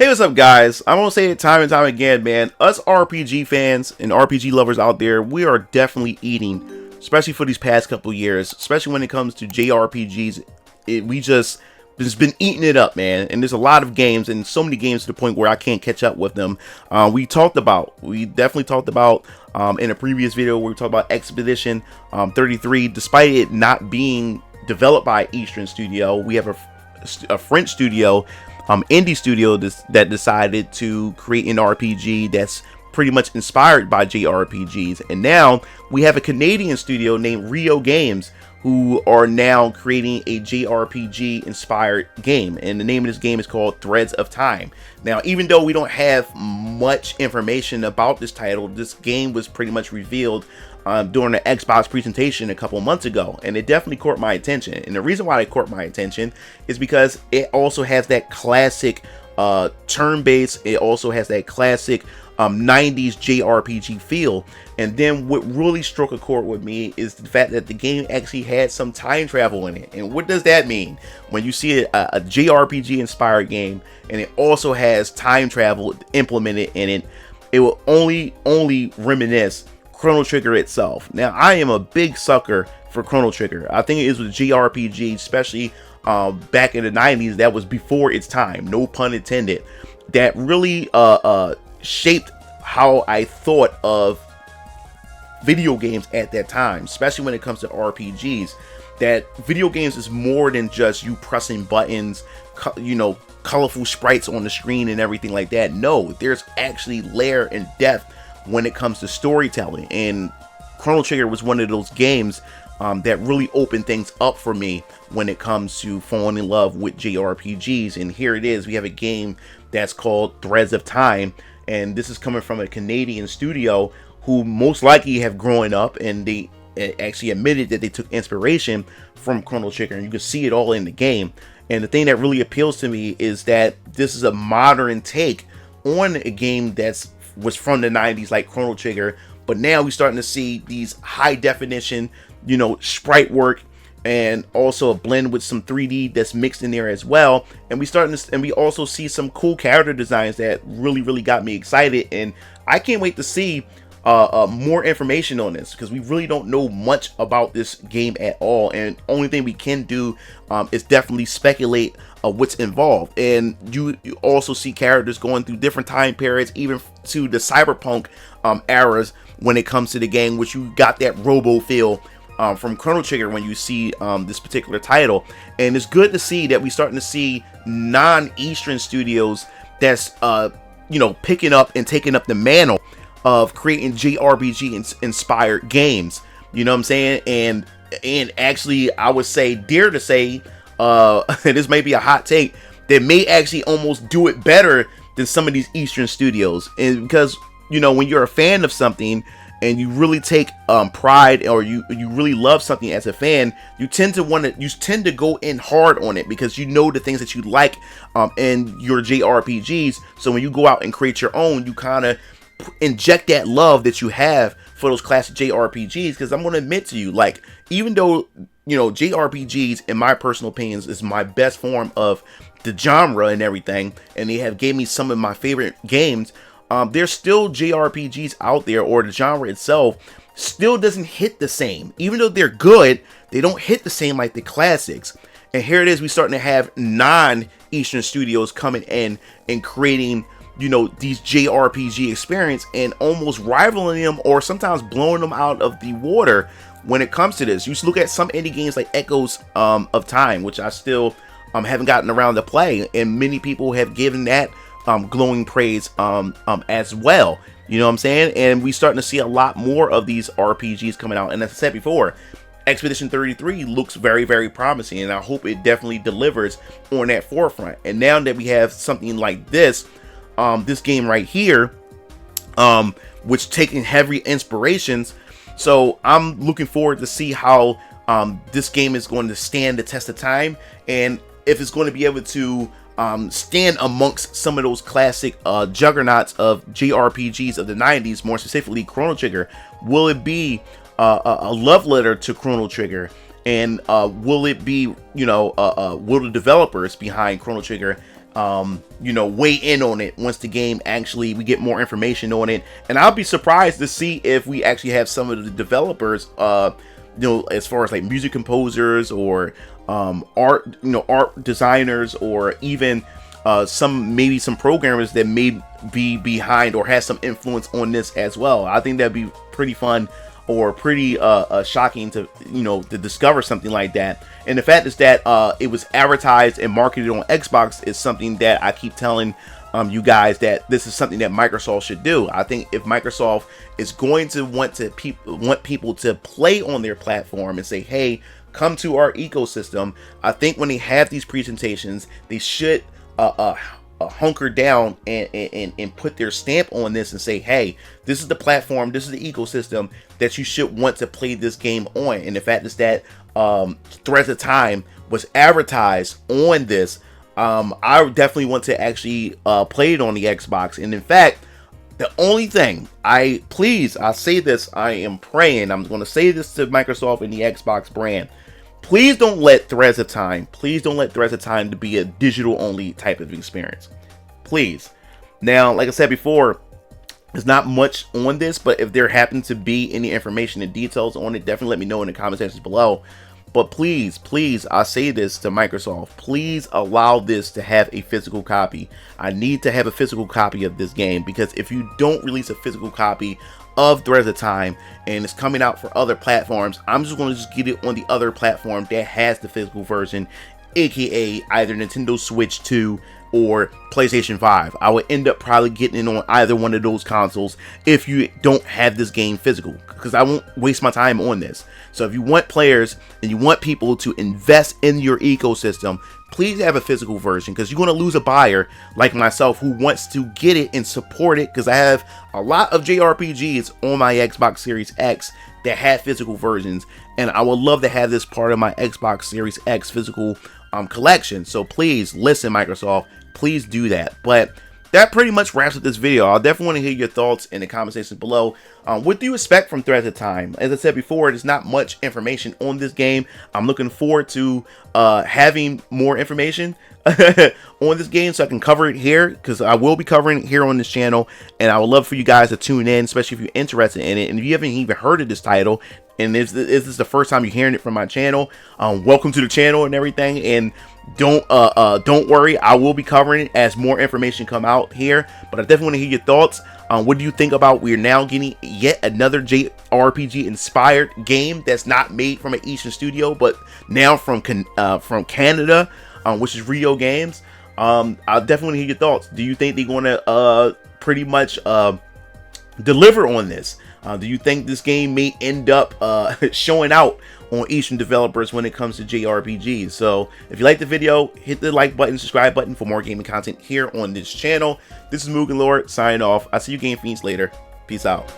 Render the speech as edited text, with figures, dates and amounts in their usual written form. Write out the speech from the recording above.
Hey, what's up, guys? I'm gonna say it time and time again, man. Us RPG fans and RPG lovers out there, we are definitely eating, especially for these past couple years, especially when it comes to JRPGs. We just been eating it up, man. And there's a lot of games, and so many games to the point where I can't catch up with them. We definitely talked about in a previous video where we talked about Expedition 33. Despite it not being developed by Eastern Studio, we have a French studio, indie studio that decided to create an RPG that's pretty much inspired by JRPGs. And now we have a Canadian studio named Rio Games who are now creating a JRPG inspired game, and the name of this game is called Threads of Time. Now, even though we don't have much information about this title, this game was pretty much revealed during the Xbox presentation a couple months ago, and it definitely caught my attention. And the reason why it caught my attention is because it also has that classic turn-based, it also has that classic 90s JRPG feel. And then what really struck a chord with me is the fact that the game actually had some time travel in it. And what does that mean when you see a JRPG inspired game and it also has time travel implemented in it? It will only reminisce Chrono Trigger itself. Now, I am a big sucker for Chrono Trigger. I think it is with JRPG, especially back in the 90s, that was before its time, no pun intended, that really shaped how I thought of video games at that time, especially when it comes to RPGs. That video games is more than just you pressing buttons, colorful sprites on the screen and everything like that. No, there's actually layer and depth when it comes to storytelling, and Chrono Trigger was one of those games that really opened things up for me when it comes to falling in love with JRPGs. And here it is, we have a game that's called Threads of Time, and this is coming from a Canadian studio who most likely have grown up, and they actually admitted that they took inspiration from Chrono Trigger, and you can see it all in the game. And the thing that really appeals to me is that this is a modern take on a game was from the 90s like Chrono Trigger, but now we're starting to see these high definition, sprite work, and also a blend with some 3D that's mixed in there as well. And we also see some cool character designs that really got me excited, and I can't wait to see more information on this, because we really don't know much about this game at all, and only thing we can do is definitely speculate what's involved. And you also see characters going through different time periods, even to the cyberpunk eras when it comes to the game, which you got that robo feel from Chrono Trigger when you see this particular title. And it's good to see that we're starting to see non-Eastern studios that's picking up and taking up the mantle of creating JRPG inspired games. You know what I'm saying? And actually, I would dare to say, this may be a hot take, that may actually almost do it better than some of these Eastern studios. And because, when you're a fan of something and you really take pride, or you really love something as a fan, you tend to go in hard on it, because you know the things that you like in your JRPGs. So when you go out and create your own, you kind of inject that love that you have for those classic JRPGs. Because I'm going to admit to you, like, even though JRPGs, in my personal opinions, is my best form of the genre and everything, and they have gave me some of my favorite games, there's still JRPGs out there, or the genre itself still doesn't hit the same. Even though they're good, they don't hit the same like the classics. And here it is, we're starting to have non-Eastern studios coming in and creating these JRPG experience, and almost rivaling them, or sometimes blowing them out of the water when it comes to this. You just look at some indie games like Echoes of Time, which I still haven't gotten around to play, and many people have given that glowing praise as well. You know what I'm saying? And we starting to see a lot more of these RPGs coming out. And as I said before, Expedition 33 looks very promising, and I hope it definitely delivers on that forefront. And now that we have something like this game right here, which taking heavy inspirations, so I'm looking forward to see how this game is going to stand the test of time, and if it's going to be able to stand amongst some of those classic juggernauts of JRPGs of the 90s, more specifically Chrono Trigger. Will it be a love letter to Chrono Trigger? And will it be, will the developers behind Chrono Trigger you know, weigh in on it once the game actually, we get more information on it. And I'll be surprised to see if we actually have some of the developers, you know, as far as like music composers or art, you know, art designers, or even maybe some programmers that may be behind or has some influence on this as well. I think that'd be pretty fun, or pretty shocking to, you know, to discover something like that. And the fact is that it was advertised and marketed on Xbox is something that I keep telling you guys, that this is something that Microsoft should do. I think if Microsoft is going to want people to play on their platform and say, hey, come to our ecosystem, I think when they have these presentations, they should hunker down and put their stamp on this and say, hey, this is the platform, this is the ecosystem that you should want to play this game on. And the fact is that Threads of Time was advertised on this. I definitely want to actually play it on the Xbox. And in fact, the only thing I say this, I am praying, I'm going to say this to Microsoft and the Xbox brand, please don't let Threads of Time, to be a digital only type of experience. Please. Now, like I said before, there's not much on this, but if there happens to be any information and details on it, definitely let me know in the comment sections below. But please, I say this to Microsoft, please allow this to have a physical copy. I need to have a physical copy of this game, because if you don't release a physical copy of Threads of Time and it's coming out for other platforms, I'm just going to get it on the other platform that has the physical version, aka either Nintendo Switch 2 or PlayStation 5. I would end up probably getting it on either one of those consoles if you don't have this game physical, because I won't waste my time on this. So if you want players and you want people to invest in your ecosystem, please have a physical version, because you're going to lose a buyer like myself who wants to get it and support it, because I have a lot of JRPGs on my Xbox Series X that have physical versions, and I would love to have this part of my Xbox Series X physical collection. So please listen, Microsoft, please do that. But that pretty much wraps up this video. I'll definitely want to hear your thoughts in the comment section below. What do you expect from Threads of Time? As I said before, there's not much information on this game. I'm looking forward to having more information on this game so I can cover it here, because I will be covering it here on this channel, and I would love for you guys to tune in, especially if you're interested in it. And if you haven't even heard of this title, and if this is the first time you're hearing it from my channel, welcome to the channel and everything. And don't worry, I will be covering it as more information come out here. But I definitely want to hear your thoughts. What do you think about we're now getting yet another JRPG inspired game that's not made from an Eastern studio, but now from Canada, which is Rio Games? I'll definitely hear your thoughts. Do you think they're going to pretty much deliver on this? Do you think this game may end up showing out on Eastern developers when it comes to JRPGs? So if you like the video, hit the like button, subscribe button for more gaming content here on this channel. This is MugenLord signing off. I'll see you Game Fiends later. Peace out.